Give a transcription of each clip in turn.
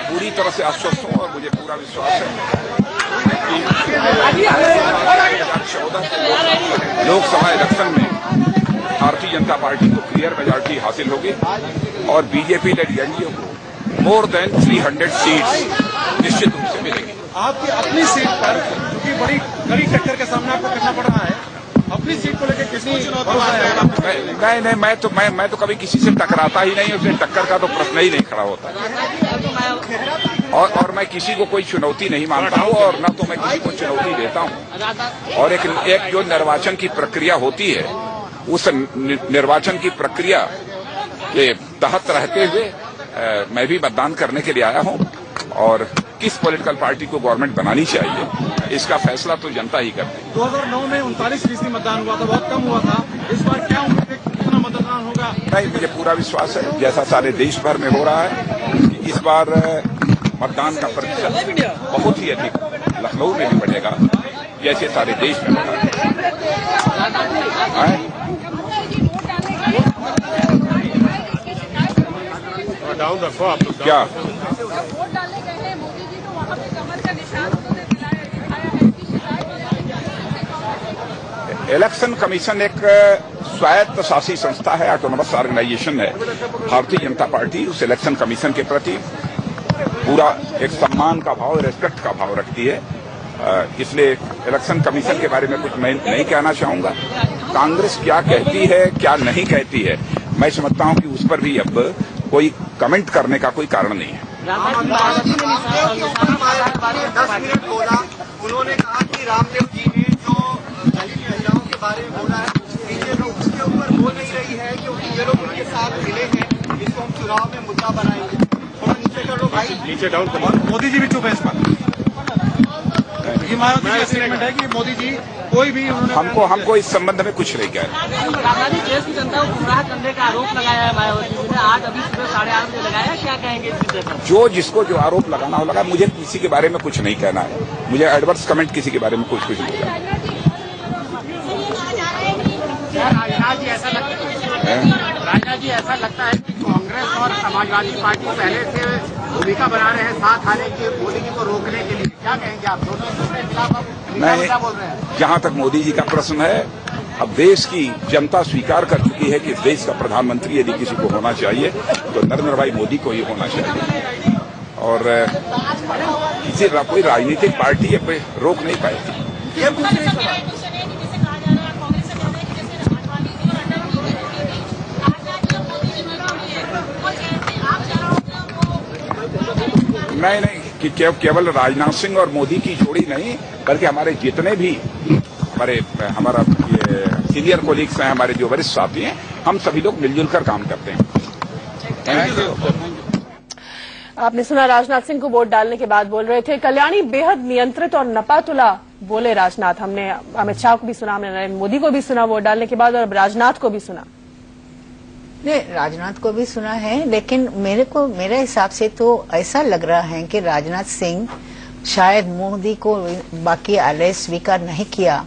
मैं पूरी तरह से आश्वस्त हूं और मुझे पूरा विश्वास है कि 2014 लोकसभा इलेक्शन में भारतीय जनता पार्टी को क्लियर मेजॉरिटी हासिल होगी और बीजेपी लेड एनडीए को मोर देन 300 सीट्स निश्चित रूप से मिलेगी। आपकी अपनी सीट पर क्योंकि बड़ी कड़ी टक्कर का सामना आपको करना पड़ रहा है, अपनी सीट को लेकर किसको चुनौती? नहीं, मैं तो कभी किसी से टकराता ही नहीं, उससे टक्कर का तो प्रश्न ही नहीं खड़ा होता और मैं किसी को कोई चुनौती नहीं मानता हूँ और न तो मैं किसी को चुनौती देता हूँ। और एक जो निर्वाचन की प्रक्रिया होती है उस निर्वाचन की प्रक्रिया के तहत रहते हुए मैं भी मतदान करने के लिए आया हूँ और किस पॉलिटिकल पार्टी को गवर्नमेंट बनानी चाहिए इसका फैसला तो जनता ही करती है। 2009 में 39% मतदान हुआ था, बहुत कम हुआ था। इस बार क्या उम्मीद है कितना मतदान होगा? नहीं, मुझे पूरा विश्वास है जैसा सारे देश भर में हो रहा है इस बार मतदान का प्रतिशत बहुत ही अधिक लखनऊ में भी बढ़ेगा जैसे सारे देश में बढ़ा है। डाउन रखो आप लोग। क्या इलेक्शन कमीशन एक स्वायत्त शासी संस्था है, ऑटोनोमस ऑर्गेनाइजेशन है। भारतीय जनता पार्टी उस इलेक्शन कमीशन के प्रति पूरा एक सम्मान का भाव, रेस्पेक्ट का भाव रखती है। इसलिए इलेक्शन कमीशन के बारे में कुछ मैं नहीं कहना चाहूंगा। कांग्रेस क्या कहती है क्या नहीं कहती है मैं समझता हूं कि उस पर भी अब कोई कमेंट करने का कोई कारण नहीं है। 10 मिनट बोला, उन्होंने कहा कि रामदेव जी ने जो दलित महिलाओं के बारे में बोला है ये लोग उसके ऊपर बोल नहीं रही है क्योंकि ये लोग उनके साथ मिले हैं, इसको हम चुनाव में मुद्दा बनाएंगे। थोड़ा नीचे कर लो भाई, नीचे डाउन करो। मोदी जी भी चुप है इस पर। ये मायावती का स्टेटमेंट है कि मोदी जी कोई भी हमको इस संबंध में कुछ नहीं कह रहे। देश की जनता को गुमराह करने का आरोप लगाया है मायावती जी ने, आज अभी सुबह 8:30 बजे लगाया। क्या कहेंगे इस विषय पर? जो जिसको जो आरोप लगाना हो लगा, मुझे किसी के बारे में कुछ नहीं कहना है। मुझे एडवर्स कमेंट किसी के बारे में कुछ नहीं कहना है। राजा जी ऐसा लगता है कि कांग्रेस और समाजवादी पार्टी पहले से भूमिका बना रहे हैं साथ आने की, मोदी जी को रोकने के लिए। क्या कहेंगे आप दोनों के खिलाफ? आप क्या बोल रहे हैं? जहां तक मोदी जी का प्रश्न है, अब देश की जनता स्वीकार कर चुकी है कि देश का प्रधानमंत्री यदि किसी को होना चाहिए तो नरेंद्र भाई मोदी को ही होना चाहिए और किसी कोई राजनीतिक पार्टी रोक नहीं पाएगी। नहीं कि केवल राजनाथ सिंह और मोदी की जोड़ी नहीं बल्कि हमारे जितने भी हमारा सीनियर कोलीग्स हैं, हमारे जो वरिष्ठ साथी हैं, हम सभी लोग मिलजुल कर काम करते हैं। आपने सुना राजनाथ सिंह को वोट डालने के बाद बोल रहे थे। कल्याणी बेहद नियंत्रित और नपातुला बोले राजनाथ। हमने अमित शाह को भी सुना, हमने नरेंद्र मोदी को भी सुना वोट डालने के बाद और अब राजनाथ को भी सुना। नहीं, राजनाथ को भी सुना है, लेकिन मेरे हिसाब से तो ऐसा लग रहा है कि राजनाथ सिंह शायद मोदी को बाकी एलायंस स्वीकार नहीं किया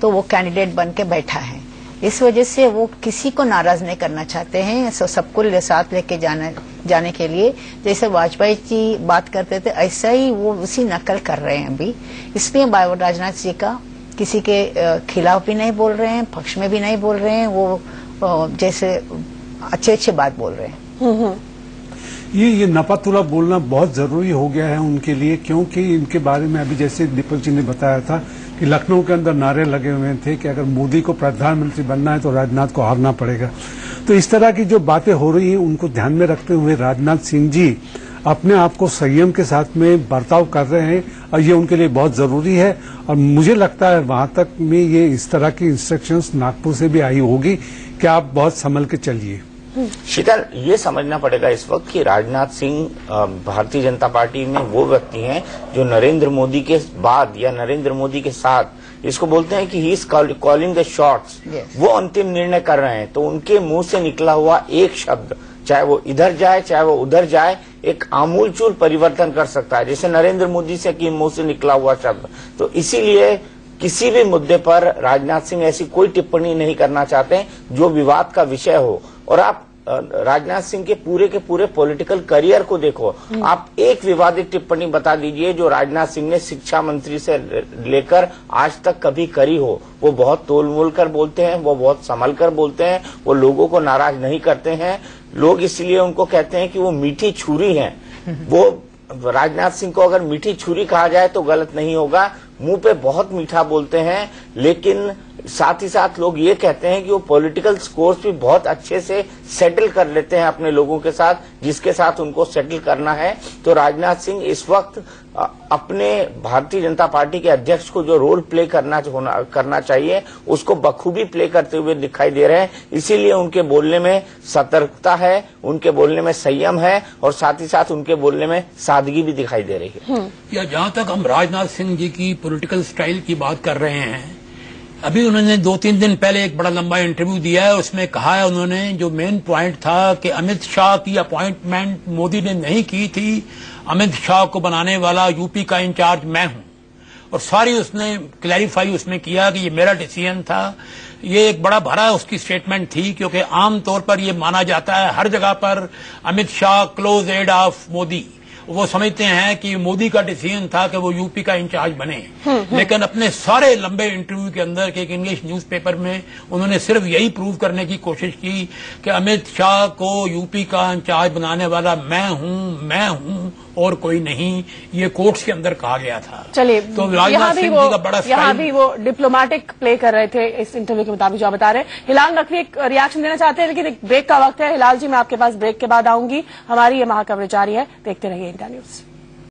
तो वो कैंडिडेट बन के बैठा है। इस वजह से वो किसी को नाराज नहीं करना चाहते हैं, सबको साथ लेके जाने के लिए जैसे वाजपेयी जी बात करते थे ऐसा ही वो उसी नकल कर रहे हैं अभी। इसलिए राजनाथ जी का किसी के खिलाफ भी नहीं बोल रहे हैं, पक्ष में भी नहीं बोल रहे हैं, वो जैसे अच्छे बात बोल रहे हैं। ये नपातुला बोलना बहुत जरूरी हो गया है उनके लिए, क्योंकि इनके बारे में अभी जैसे दीपक जी ने बताया था कि लखनऊ के अंदर नारे लगे हुए थे कि अगर मोदी को प्रधानमंत्री बनना है तो राजनाथ को हारना पड़ेगा। तो इस तरह की जो बातें हो रही हैं उनको ध्यान में रखते हुए राजनाथ सिंह जी अपने आप को संयम के साथ में बर्ताव कर रहे हैं और ये उनके लिए बहुत जरूरी है। और मुझे लगता है वहां तक में ये इस तरह की इंस्ट्रक्शंस नागपुर से भी आई होगी कि आप बहुत संभल के चलिए। शीतल, ये समझना पड़ेगा इस वक्त कि राजनाथ सिंह भारतीय जनता पार्टी में वो व्यक्ति हैं जो नरेंद्र मोदी के बाद या नरेंद्र मोदी के साथ इसको बोलते हैं कि he is calling the shots. वो अंतिम निर्णय कर रहे हैं, तो उनके मुंह से निकला हुआ एक शब्द, चाहे वो इधर जाए चाहे वो उधर जाए, एक आमूलचूल परिवर्तन कर सकता है, जैसे नरेंद्र मोदी से की मुंह से निकला हुआ शब्द। तो इसीलिए किसी भी मुद्दे पर राजनाथ सिंह ऐसी कोई टिप्पणी नहीं करना चाहते जो विवाद का विषय हो। और आप राजनाथ सिंह के पूरे पॉलिटिकल करियर को देखो, आप एक विवादित टिप्पणी बता दीजिए जो राजनाथ सिंह ने शिक्षा मंत्री से लेकर आज तक कभी करी हो। वो बहुत तोल मोल कर बोलते हैं, वो बहुत संभल कर बोलते हैं, वो लोगों को नाराज नहीं करते हैं। लोग इसलिए उनको कहते हैं कि वो मीठी छुरी हैं। वो राजनाथ सिंह को अगर मीठी छुरी कहा जाए तो गलत नहीं होगा। मुंह पे बहुत मीठा बोलते हैं, लेकिन साथ ही साथ लोग ये कहते हैं कि वो पॉलिटिकल स्कोर्स भी बहुत अच्छे से सेटल कर लेते हैं अपने लोगों के साथ, जिसके साथ उनको सेटल करना है। तो राजनाथ सिंह इस वक्त अपने भारतीय जनता पार्टी के अध्यक्ष को जो रोल प्ले करना चाहिए उसको बखूबी प्ले करते हुए दिखाई दे रहे हैं। इसीलिए उनके बोलने में सतर्कता है, उनके बोलने में संयम है और साथ ही साथ उनके बोलने में सादगी भी दिखाई दे रही है। या जहां तक हम राजनाथ सिंह जी की पॉलिटिकल स्टाइल की बात कर रहे हैं, अभी उन्होंने 2-3 दिन पहले एक बड़ा लंबा इंटरव्यू दिया है। उसमें कहा है उन्होंने, जो मेन पॉइंट था कि अमित शाह की अपॉइंटमेंट मोदी ने नहीं की थी, अमित शाह को बनाने वाला यूपी का इंचार्ज मैं हूं। और सारी उसने क्लैरिफाई उसमें किया कि ये मेरा डिसीजन था। ये एक बड़ा भरा उसकी स्टेटमेंट थी, क्योंकि आमतौर पर ये माना जाता है हर जगह पर Amit Shah close aide of Modi, वो समझते हैं कि मोदी का डिसीजन था कि वो यूपी का इंचार्ज बने। लेकिन अपने सारे लंबे इंटरव्यू के अंदर के एक इंग्लिश न्यूज़पेपर में उन्होंने सिर्फ यही प्रूव करने की कोशिश की कि अमित शाह को यूपी का इंचार्ज बनाने वाला मैं हूं और कोई नहीं। ये कोर्ट्स के अंदर कहा गया था। चलिए, तो राजनाथ सिंह जी का बड़ा यहाँ भी वो डिप्लोमेटिक प्ले कर रहे थे इस इंटरव्यू के मुताबिक जो आप बता रहे हैं। हिलाल नकवी एक रिएक्शन देना चाहते हैं, लेकिन एक ब्रेक का वक्त है। हिलाल जी, मैं आपके पास ब्रेक के बाद आऊंगी। हमारी ये महाकवरेज जारी है, देखते रहिए इंडिया न्यूज।